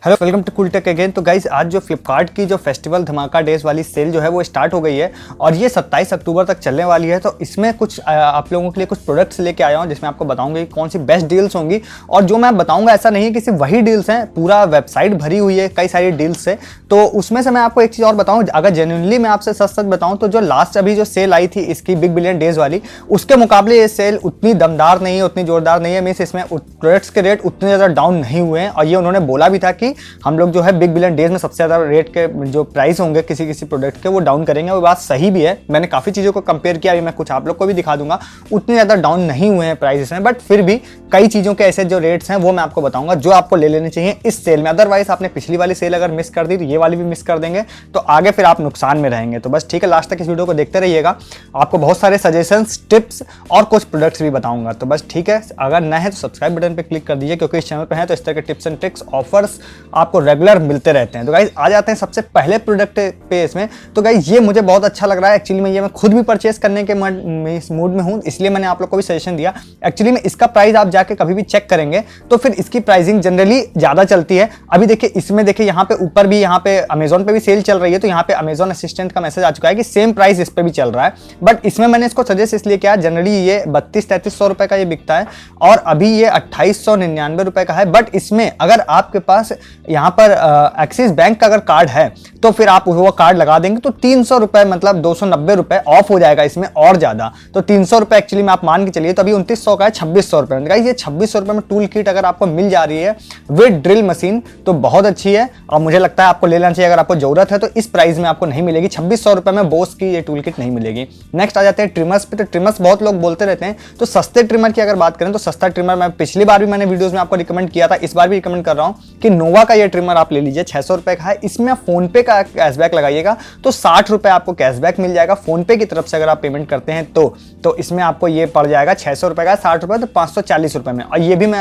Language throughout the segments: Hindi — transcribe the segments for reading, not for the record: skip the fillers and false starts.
Hello, welcome to cool tech again. तो गाइस, आज जो फ्लिपकार्ट की जो फेस्टिवल धमाका डेज वाली सेल जो है वो स्टार्ट हो गई है और ये 27 अक्टूबर तक चलने वाली है। तो इसमें कुछ आप लोगों के लिए कुछ प्रोडक्ट्स लेके आया हूँ जिसमें आपको बताऊंगा कि कौन सी बेस्ट डील्स होंगी। और जो मैं बताऊंगा ऐसा नहीं है कि सिर्फ वही डील्स हैं, पूरा वेबसाइट भरी हुई है कई सारी डील्स से। तो उसमें से मैं आपको एक चीज़ और बताऊँ, अगर जेन्युइनली मैं आपसे सच सच बताऊँ तो जो लास्ट अभी जो सेल आई थी इसकी बिग बिलियन डेज वाली, उसके मुकाबले ये सेल उतनी दमदार नहीं है, उतनी जोरदार नहीं है। मीन्स इसमें प्रोडक्ट्स के रेट उतने ज़्यादा डाउन नहीं हुए हैं। और ये उन्होंने बोला भी था कि हम लोग जो है बिग बिलियन डेज में सबसे ज़्यादा रेट के जो प्राइस होंगे किसी किसी प्रोडक्ट के वो डाउन करेंगे। वो बात सही भी है, मैंने काफ़ी चीज़ों को कंपेयर किया, अभी मैं कुछ आप लोग को भी दिखा दूंगा। उतने ज़्यादा डाउन नहीं हुए हैं प्राइसेस में, बट फिर भी कई चीज़ों के ऐसे जो रेट्स हैं वो मैं आपको बताऊंगा जो आपको ले लेने चाहिए इस सेल में। अदरवाइज आपने पिछली वाली सेल अगर मिस कर दी तो ये वाली भी मिस कर देंगे, तो आगे फिर आप नुकसान में रहेंगे। तो बस ठीक है, लास्ट तक इस वीडियो को देखते रहिएगा, आपको बहुत सारे सजेशंस, टिप्स और कुछ प्रोडक्ट्स भी बताऊंगा। तो बस ठीक है, अगर नए हैं तो सब्सक्राइब बटन पर क्लिक कर दीजिए, क्योंकि इस चैनल पर है तो इस तरह के टिप्स एंड ट्रिक्स, ऑफर्स आपको रेगुलर मिलते रहते हैं। तो गाइज आ जाते हैं सबसे पहले प्रोडक्ट पे इसमें। तो गाइज ये मुझे बहुत अच्छा लग रहा है, एक्चुअली में ये मैं खुद भी परचेस करने के मूड में हूँ, इसलिए मैंने आप लोग को भी सजेशन दिया। एक्चुअली में इसका प्राइस आप जाके कभी भी चेक करेंगे तो फिर इसकी प्राइसिंग जनरली ज़्यादा चलती है। अभी देखिए इसमें देखिए यहाँ पे ऊपर भी, यहाँ पे अमेजोन पे भी सेल चल रही है, तो यहाँ पे अमेजोन असिस्टेंट का मैसेज आ चुका है कि सेम प्राइस इस पे भी चल रहा है। बट इसमें मैंने इसको सजेस्ट इसलिए किया, जनरली ये 3200-3300 रुपए का ये बिकता है और अभी ये 2899 रुपए का है। बट इसमें अगर आपके पास यहाँ पर एक्सिस बैंक का अगर कार्ड है तो फिर आप वो कार्ड लगा देंगे तो 300 रुपए मतलब 290 रुपए ऑफ हो जाएगा इसमें और ज्यादा। तो 300 रुपए एक्चुअली में आप मान के चलिए, तो अभी 2900 का है, 2600 रुपए में। ये 2600 रुपए में टूल किट अगर आपको मिल जा रही है विद ड्रिल मशीन तो बहुत अच्छी है और मुझे लगता है आपको ले लेना चाहिए अगर आपको जरूरत है। तो इस प्राइस में आपको नहीं मिलेगी, 2600 रुपए में बोस की ये टूल किट नहीं मिलेगी। नेक्स्ट आ जाते हैं ट्रिमर्स पे। तो ट्रिमर्स बहुत लोग बोलते रहते हैं, तो सस्ते ट्रिमर की अगर बात करें तो सस्ता ट्रिमर मैं पिछली बार भी मैंने वीडियोस में आपको रिकमेंड किया था, इस बार भी रिकमेंड कर रहा हूं कि नोवा का ये ट्रिमर आप ले लीजिए, 600 रुपए का है। इसमें फोन पे का कैशबैक लगाइएगा तो 60 रुपए आपको कैशबैक मिल जाएगा फोन पे की तरफ से अगर आप पेमेंट करते हैं तो इसमें आपको ये पड़ जाएगा 600 रुपए का, 60 रुपए तो 540 रुपए में। और ये भी मैं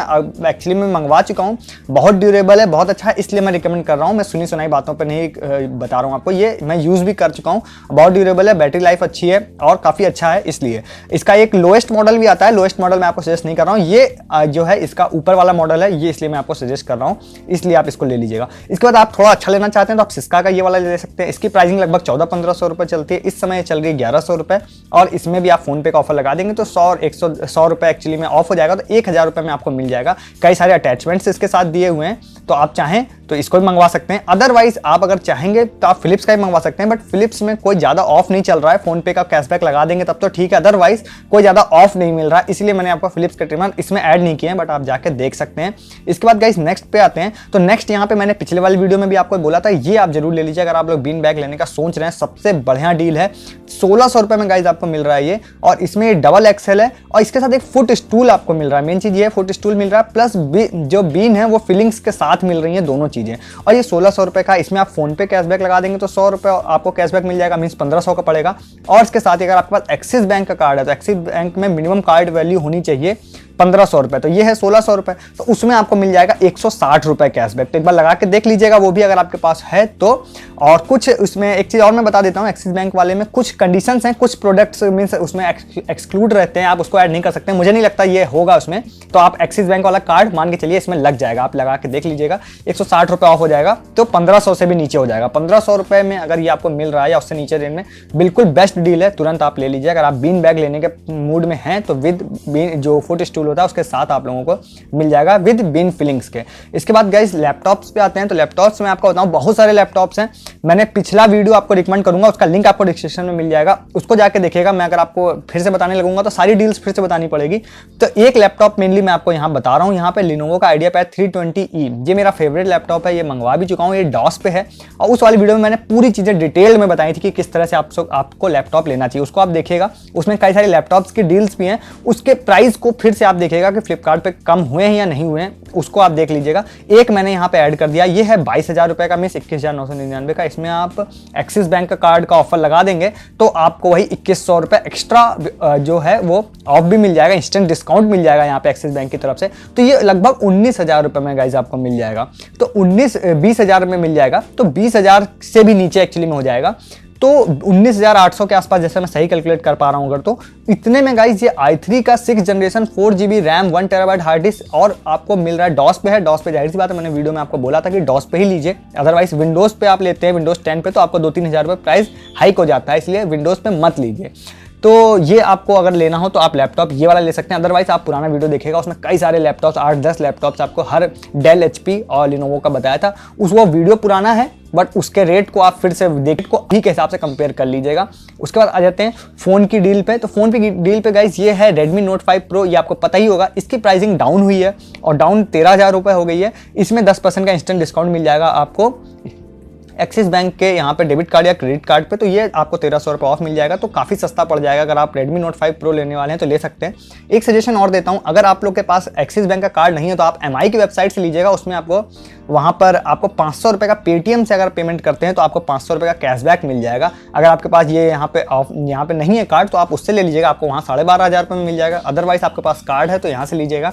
एक्चुअली में मंगवा चुका हूँ, बहुत ड्यूरेबल है, बहुत अच्छा है, इसलिए मैं रिकमेंड कर रहा हूँ। मैं सुनी सुनाई बातों पर नहीं बता रहा हूँ आपको, ये मैं यूज भी कर चुका हूँ, बहुत ड्यूरेबल है, बैटरी लाइफ अच्छी है और काफी अच्छा है। इसलिए इसका एक लोएस्ट मॉडल भी आता है, लोएस्ट मॉडल मैं आपको सजेस्ट नहीं कर रहा हूँ, ये जो है इसका ऊपर वाला मॉडल है, ये इसलिए मैं आपको सजेस्ट कर रहा हूँ, इसलिए आप इसको ले लीजिएगा। इसके बाद आप थोड़ा अच्छा लेना चाहते हैं तो आप सिस्का का ये वाला ले सकते हैं। इसकी प्राइसिंग लगभग 1400-1500 रुपए चलती है, इस समय चल रही है 1100 रुपए और इसमें भी आप फोन पे का ऑफर लगा देंगे तो 100 रुपए एक्चुअली में ऑफ हो जाएगा, तो 1000 रुपए में आपको मिल जाएगा। कई सारे अटैचमेंट्स इसके साथ दिए हुए हैं, तो आप चाहें तो इसको भी मंगवा सकते हैं। अदरवाइज आप अगर चाहेंगे तो आप फिलिप्स का भी मंगवा सकते हैं, बट फिलिप्स में कोई ज्यादा ऑफ नहीं चल रहा है, फोन पे का कैशबैक लगा देंगे तब तो ठीक है, अदरवाइज कोई ज्यादा ऑफ नहीं मिल रहा है, इसलिए मैंने आपको फिलिप्स का ट्रिमर इसमें ऐड नहीं किया है, बट आप जाके देख सकते हैं। इसके बाद गाइस नेक्स्ट पे आते हैं। तो नेक्स्ट यहाँ पे मैंने पिछले वाली वीडियो में भी आपको बोला था, ये आप जरूर ले लीजिए अगर आप लोग बीन बैग लेने का सोच रहे हैं, सबसे बढ़िया डील है। 1600 रुपए में गाइस आपको मिल रहा है ये, और इसमें ये डबल एक्सेल है और इसके साथ एक फुट स्टूल आपको मिल रहा है। मेन चीज ये फुट स्टूल मिल रहा है, प्लस जो बीन है वो फिलिंग्स के साथ मिल रही है, दोनों चीजें। और ये 1600 रुपए का, इसमें आप फोन पे कैशबैक लगा देंगे तो 100 रुपए आपको कैशबैक मिल जाएगा, मीन्स 1500 का पड़ेगा। और इसके साथ ही अगर आपके पास एक्सिस बैंक का कार्ड है तो एक्सिस बैंक में मिनिमम कार्ड वैल्यू होनी चाहिए 1500 रुपए, तो ये है 1600 रुपए, तो उसमें आपको मिल जाएगा 160 रुपए कैशबैक। तो एक बार लगा के देख लीजिएगा वो भी अगर आपके पास है तो। और कुछ उसमें एक चीज और मैं बता देता हूँ, एक्सिस बैंक वाले में कुछ कंडीशंस हैं, कुछ प्रोडक्ट्स मींस उसमें एक्सक्लूड रहते हैं, आप उसको ऐड नहीं कर सकते, मुझे नहीं लगता ये होगा उसमें। तो आप एक्सिस बैंक वाला कार्ड मान के चलिए इसमें लग जाएगा, आप लगा के देख लीजिएगा, 160 रुपए ऑफ हो जाएगा, तो 1500 से भी नीचे हो जाएगा। 1500 रुपए में अगर ये आपको मिल रहा है या उससे नीचे रेंज में, बिल्कुल बेस्ट डील है, तुरंत आप ले लीजिए अगर आप बीन बैग लेने के मूड में हैं तो। विद बीन जो फुट स्टूल होता है उसके साथ आप लोगों को मिल जाएगा विद बिन फिलिंग्स के। इसके बाद गाइस लैपटॉप्स पे आते हैं। तो लैपटॉप्स में आपको बताऊं बहुत सारे लैपटॉप्स हैं, मैंने पिछला वीडियो आपको रिकमेंड करूंगा, उसका लिंक आपको डिस्क्रिप्शन में मिल जाएगा, उसको जाके देखिएगा। मैं अगर आपको फिर से बताने लगूंगा तो सारी डील्स फिर से बतानी पड़ेगी। तो एक लैपटॉप मेनली मैं आपको यहाँ बता रहा हूँ, यहाँ पे Lenovo का Ideapad 320E, ये मेरा फेवरेट लैपटॉप है, ये मंगवा भी चुका हूँ, ये डॉस पे है। और उस वाली वीडियो में मैंने पूरी चीजें डिटेल में बताई थी कि किस तरह से आपको लैपटॉप लेना चाहिए, उसको आप देखिएगा। उसमें कई सारे लैपटॉप्स की डील्स भी हैं, उसके प्राइस को फिर से आप देखिएगा कि फ्लिपकार्ट पे कम हुए हैं या नहीं हुए हैं, उसको आप देख लीजिएगा। एक मैंने यहाँ पे ऐड कर दिया, ये है 22,000 रुपए का, मीस 21,999 का। इसमें आप एक्सिस बैंक का कार्ड का ऑफर लगा देंगे तो आपको वही 2100 रुपए एक्स्ट्रा जो है वो ऑफ भी मिल जाएगा, इंस्टेंट डिस्काउंट मिल जाएगा यहाँ पे एक्सिस बैंक की तरफ से। तो ये लगभग 19,000 रुपए में गाइज आपको मिल जाएगा, तो 20,000 में मिल जाएगा, तो 20,000 से भी नीचे एक्चुअली में हो जाएगा। तो 19,800 के आसपास, जैसे मैं सही कैलकुलेट कर पा रहा हूँ अगर, तो इतने में गाइज ये i3 का 6 generation 4GB RAM 1 TB hard disk और आपको मिल रहा है डॉस पे है। डॉस पे जाहिर सी बात है, मैंने वीडियो में आपको बोला था कि डॉस पे ही लीजिए, अदरवाइज विंडोज़ पे आप लेते हैं विंडोज़ 10 पे तो आपको 2-3 हज़ार रुपये प्राइस हाइक हो जाता है, इसलिए विंडोज़ पे मत लीजिए। तो ये आपको अगर लेना हो तो आप लैपटॉप ये वाला ले सकते हैं, अदरवाइज आप पुराना वीडियो देखिएगा, उसमें कई सारे लैपटॉप्स 8-10 लैपटॉप्स आपको हर डेल HP और लिनोवो का बताया था। वो वीडियो पुराना है बट उसके रेट को आप फिर से रेट को अभी के हिसाब से कंपेयर कर लीजिएगा। उसके बाद आ जाते हैं फ़ोन की डील पे। तो फ़ोन की डील पे गाइस ये है Redmi Note 5 Pro, ये आपको पता ही होगा, इसकी प्राइसिंग डाउन हुई है और डाउन 13,000 रुपये हो गई है। इसमें 10% का इंस्टेंट डिस्काउंट मिल जाएगा आपको एक्सिस बैंक के यहाँ पे डेबिट कार्ड या क्रेडिट कार्ड पे, तो ये आपको 1300 रुपये ऑफ मिल जाएगा, तो काफ़ी सस्ता पड़ जाएगा। अगर आप Redmi Note 5 Pro लेने वाले हैं तो ले सकते हैं। एक सजेशन और देता हूँ, अगर आप लोग के पास एक्सिस बैंक का कार्ड नहीं है तो आप MI की वेबसाइट से लीजिएगा, उसमें आपको वहाँ पर आपको 500 रुपये का पेटीएम से अगर पेमेंट करते हैं तो आपको 500 रुपये का कैशबैक मिल जाएगा। अगर आपके पास ये यहाँ पे नहीं है कार्ड तो आप उससे ले लीजिएगा, आपको वहाँ 12,500 रुपये में मिल जाएगा। अदरवाइज आपके पास कार्ड है तो यहाँ से लीजिएगा,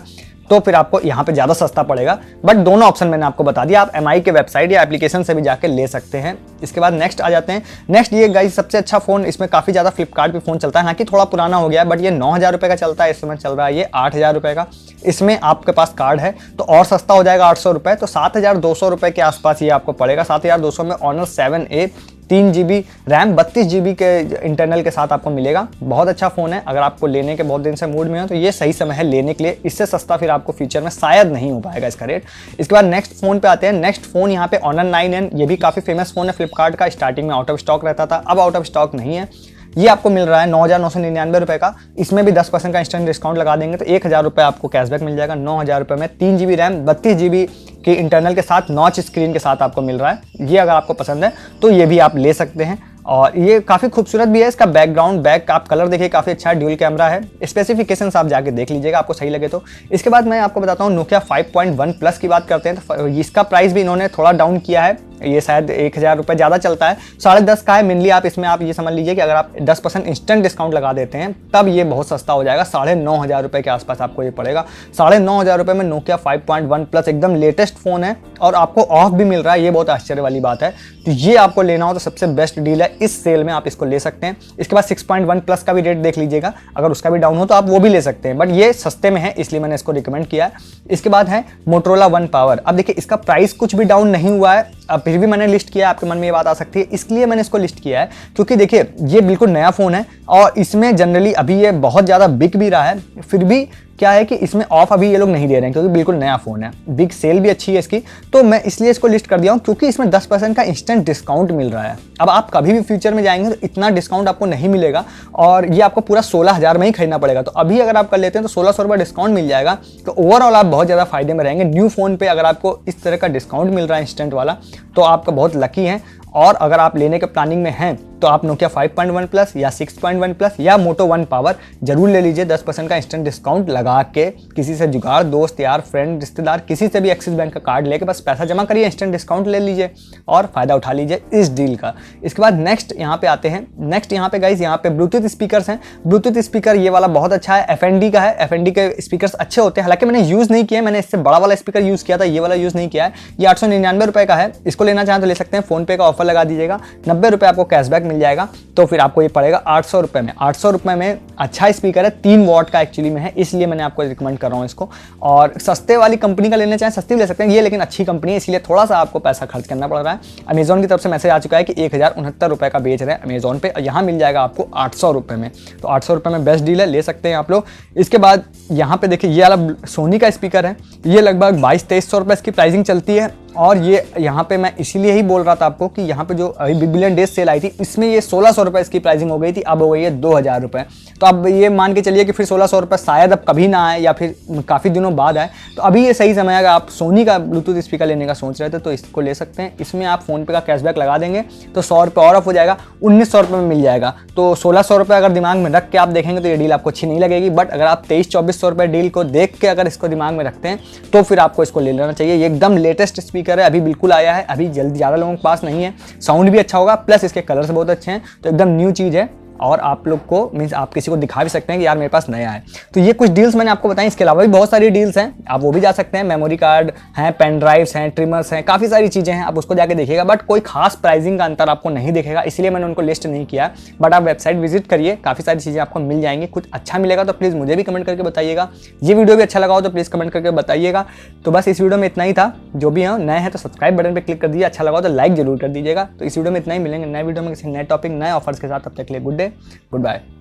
तो फिर आपको यहाँ पे ज़्यादा सस्ता पड़ेगा। बट दोनों ऑप्शन मैंने आपको बता दिया, आप MI के वेबसाइट या एप्लीकेशन से भी जाके ले सकते हैं। इसके बाद नेक्स्ट आ जाते हैं। नेक्स्ट ये गाइस सबसे अच्छा फ़ोन, इसमें काफ़ी ज़्यादा फ्लिपकार्ट पे फ़ोन चलता है, हालांकि थोड़ा पुराना हो गया है बट ये 9,000 रुपये का चलता है, इस समय चल रहा है ये 8,000 रुपये का। इसमें आपके पास कार्ड है तो और सस्ता हो जाएगा 800 रुपये, तो 7,200 रुपये के आसपास ये आपको पड़ेगा। 7,200 में Honor 7A 3GB RAM 32GB के इंटरनल के साथ आपको मिलेगा। बहुत अच्छा फ़ोन है, अगर आपको लेने के बहुत दिन से मूड में हो तो ये सही समय है लेने के लिए। इससे सस्ता फिर आपको फ्यूचर में शायद नहीं हो पाएगा इसका रेट। इसके बाद नेक्स्ट फ़ोन पे आते हैं। नेक्स्ट फ़ोन यहाँ पे Honor 9N, ये भी काफ़ी फेमस फ़ोन है फ्लिपकार्ट का। स्टार्टिंग में आउट ऑफ स्टॉक रहता था, अब आउट ऑफ स्टॉक नहीं है। ये आपको मिल रहा है 9,999 रुपये का। इसमें भी 10% का इंस्टेंट डिस्काउंट लगा देंगे तो 1,000 रुपये आपको कैशबैक मिल जाएगा। 9,000 रुपये में 3GB रैम 32GB के इंटरनल के साथ नॉच स्क्रीन के साथ आपको मिल रहा है। ये अगर आपको पसंद है तो ये भी आप ले सकते हैं और ये काफ़ी खूबसूरत भी है। इसका बैकग्राउंड बैक आप कलर देखिए काफ़ी अच्छा है, ड्यूल कैमरा है। स्पेसिफिकेशंस आप जाके देख लीजिएगा आपको सही लगे तो। इसके बाद मैं आपको बताता हूँ Nokia 5.1 Plus की बात करते हैं तो इसका प्राइस भी इन्होंने थोड़ा डाउन किया है। ये शायद 1,000 रुपये ज़्यादा चलता है, 10.5 का है मेनली। आप इसमें आप ये समझ लीजिए कि अगर आप 10% इंस्टेंट डिस्काउंट लगा देते हैं तब ये बहुत सस्ता हो जाएगा। 9,500 रुपये के आसपास आपको ये पड़ेगा। 9,500 रुपये में Nokia 5.1 Plus एकदम लेटेस्ट फ़ोन है और आपको ऑफ भी मिल रहा है, ये बहुत आश्चर्य वाली बात है। तो ये आपको लेना हो तो सबसे बेस्ट डील है, इस सेल में आप इसको ले सकते हैं। इसके बाद 6.1 Plus का भी रेट देख लीजिएगा, अगर उसका भी डाउन हो तो आप वो भी ले सकते हैं, बट ये सस्ते में है इसलिए मैंने इसको रिकमेंड किया है। इसके बाद है Motorola One Power। अब देखिए इसका प्राइस कुछ भी डाउन नहीं हुआ है, अब फिर भी मैंने लिस्ट किया है, आपके मन में ये बात आ सकती है इसलिए मैंने इसको लिस्ट किया है क्योंकि देखिए ये बिल्कुल नया फ़ोन है और इसमें जनरली अभी ये बहुत ज़्यादा बिक भी रहा है। फिर भी क्या है कि इसमें ऑफ अभी ये लोग नहीं दे रहे हैं क्योंकि बिल्कुल नया फ़ोन है, बिग सेल भी अच्छी है इसकी, तो मैं इसलिए इसको लिस्ट कर दिया हूँ क्योंकि इसमें 10% का इंस्टेंट डिस्काउंट मिल रहा है। अब आप कभी भी फ्यूचर में जाएंगे तो इतना डिस्काउंट आपको नहीं मिलेगा और ये आपको पूरा 16,000 में ही खरीदना पड़ेगा। तो अभी अगर आप कर लेते हैं तो 1,600 रुपये डिस्काउंट मिल जाएगा, तो ओवरऑल आप बहुत ज़्यादा फायदे में रहेंगे। न्यू फ़ोन पर अगर आपको इस तरह का डिस्काउंट मिल रहा है इंस्टेंट वाला तो आपका बहुत लकी हैं। और अगर आप लेने के प्लानिंग में हैं तो आप Nokia 5.1 Plus या 6.1 Plus या Moto One Power जरूर ले लीजिए। 10% का इंस्टेंट डिस्काउंट लगा के किसी से जुगाड़, दोस्त यार फ्रेंड रिश्तेदार किसी से भी एक्सिस बैंक का कार्ड लेके बस पैसा जमा करिए, इंस्टेंट डिस्काउंट ले लीजिए और फ़ायदा उठा लीजिए इस डील का। इसके बाद नेक्स्ट यहाँ पे आते हैं। नेक्स्ट यहाँ पे गाइस यहाँ पे ब्लूटूथ स्पीकर्स हैं। ब्लूटूथ स्पीकर ये वाला बहुत अच्छा है, FND का है। FND के स्पीकर्स अच्छे होते हैं, हालांकि मैंने यूज़ नहीं किया, मैंने इससे बड़ा वाला स्पीकर यूज़ किया था, ये वाला यूज़ नहीं किया है। ये 899 रुपये का है, इसको लेना चाहें तो ले सकते हैं। फ़ोनपे का ऑफर लगा दीजिएगा, 90 रुपये आपको कैशबैक मिल जाएगा, तो फिर आपको ये पड़ेगा 800 रुपये में। 800 रुपये में अच्छा स्पीकर है, 3 वॉट का एक्चुअली में है, इसलिए मैंने आपको रिकमेंड कर रहा हूँ इसको। और सस्ते वाली कंपनी का लेना चाहें सस्ती भी ले सकते हैं ये, लेकिन अच्छी कंपनी है इसलिए थोड़ा सा आपको पैसा खर्च करना पड़ रहा है। अमेजॉन की तरफ से मैसेज आ चुका है कि 1,069 रुपये का बेच रहे हैं अमेजॉन पे, यहाँ मिल जाएगा आपको 800 रुपये में। तो 800 रुपये में बेस्ट डील है, ले सकते हैं आप लोग। इसके बाद यहाँ पे देखिए ये वाला सोनी का स्पीकर है, ये लगभग 2200-2300 रुपये इसकी प्राइसिंग चलती है। और ये यहाँ पे मैं इसीलिए ही बोल रहा था आपको कि यहाँ पे जो अभी बिग बिलियन डेज सेल आई थी इसमें ये 1,600 रुपये इसकी प्राइसिंग हो गई थी, अब हो गई है 2,000 रुपये। तो अब ये मान के चलिए कि फिर 1,600 रुपये शायद अब कभी ना आए या फिर काफ़ी दिनों बाद आए, तो अभी ये सही समय है। अगर आप सोनी का ब्लूटूथ स्पीकर लेने का सोच रहे थे तो इसको ले सकते हैं। इसमें आप फ़ोनपे का कैशबैक लगा देंगे तो 100 रुपये और ऑफ हो जाएगा, 1,900 रुपये में मिल जाएगा। तो 1,600 रुपये अगर दिमाग में रख के आप देखेंगे तो ये डील आपको अच्छी नहीं लगेगी, बट अगर आप 2300-2400 रुपये डील को देख के अगर इसको दिमाग में रखते हैं तो फिर आपको इसको ले लेना चाहिए। ये एकदम लेटेस्ट स्पीकर है, अभी बिल्कुल आया है, अभी जल्दी ज़्यादा लोगों के पास नहीं है, साउंड भी अच्छा होगा, प्लस इसके कलर्स बहुत अच्छे हैं, तो एकदम न्यू चीज़ है। और आप लोग को मीन्स आप किसी को दिखा भी सकते हैं कि यार मेरे पास नया है। तो ये कुछ डील्स मैंने आपको बताई, इसके अलावा भी बहुत सारी डील्स हैं, आप वो भी जा सकते हैं। मेमोरी कार्ड हैं, पेन ड्राइव्स हैं, ट्रिमर्स हैं, काफ़ी सारी चीज़ें हैं, आप उसको जाके देखिएगा। बट कोई खास प्राइसिंग का अंतर आपको नहीं दिखेगा, इसलिए मैंने उनको लिस्ट नहीं किया। बट आप वेबसाइट विजिट करिए, काफ़ी सारी चीज़ें आपको मिल जाएंगी। कुछ अच्छा मिलेगा तो प्लीज़ मुझे भी कमेंट करके बताइएगा। ये वीडियो भी अच्छा लगा हो तो प्लीज़ कमेंट करके बताइएगा। तो बस इस वीडियो में इतना ही था। जो भी है नए हैं तो सब्सक्राइब बटन पर क्लिक कर दीजिए, अच्छा लगा हो तो लाइक जरूर कर दीजिएगा। तो इस वीडियो में इतना ही, मिलेंगे नए वीडियो में किसी नए टॉपिक, नए ऑफर्स के साथ। तब तक के लिए गुड डे, गुड बाय।